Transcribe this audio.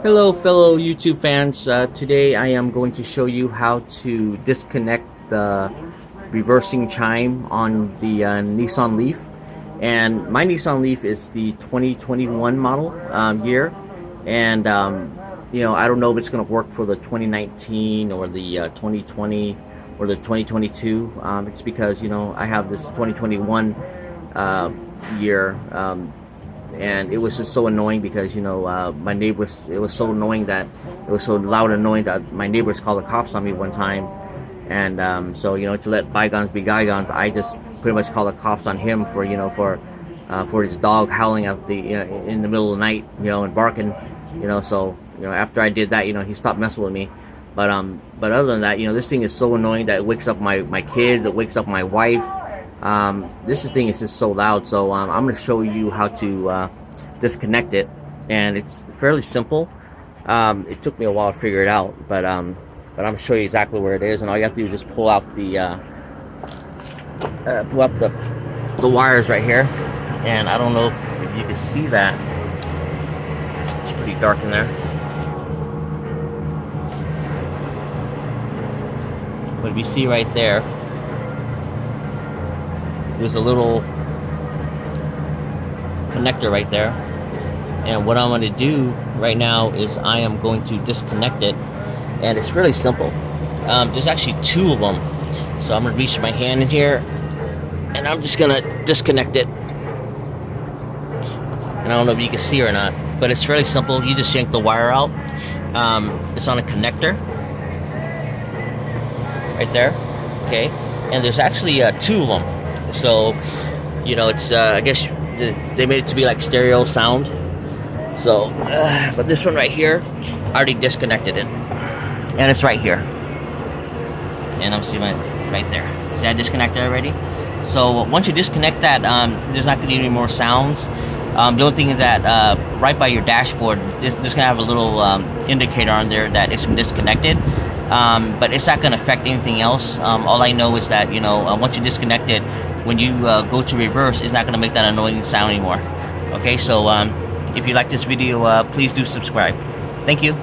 Hello fellow YouTube fans, today I am going to show you how to disconnect the reversing chime on the Nissan Leaf. And my Nissan Leaf is the 2021 model year, and I don't know if it's going to work for the 2019 or the 2020 or the 2022. It's because I have this 2021 year, and it was just so annoying because my neighbors, it was so annoying that it was so loud and annoying that my neighbors called the cops on me one time. And so to let bygones be bygones, I just pretty much called the cops on him for for his dog howling at the in the middle of the night, and barking. So after I did that, he stopped messing with me. But other than that, this thing is so annoying that it wakes up my kids, it wakes up my wife. This thing is just so loud. So I'm going to show you how to disconnect it, and it's fairly simple. It took me a while to figure it out, but I'm going to show you exactly where it is, and all you have to do is just pull out the wires right here. And I don't know if you can see that. It's pretty dark in there, but if you see right there, there's a little connector right there. And what I'm going to do right now is I am going to disconnect it, and it's really simple. There's actually two of them, so I'm going to reach my hand in here and I'm just going to disconnect it. And I don't know if you can see or not, but it's fairly simple. You just yank the wire out. It's on a connector right there, okay? And there's actually two of them. So, it's, I guess they made it to be like stereo sound. So, but this one right here, I already disconnected it. And it's right here. And I'm seeing it right there. See, I disconnected already? So, once you disconnect that, there's not going to be any more sounds. The only thing is that right by your dashboard, there's going to have a little indicator on there that it's been disconnected. But it's not going to affect anything else. All I know is that, once you disconnect it, when you go to reverse, it's not going to make that annoying sound anymore. Okay, so if you like this video, please do subscribe. Thank you.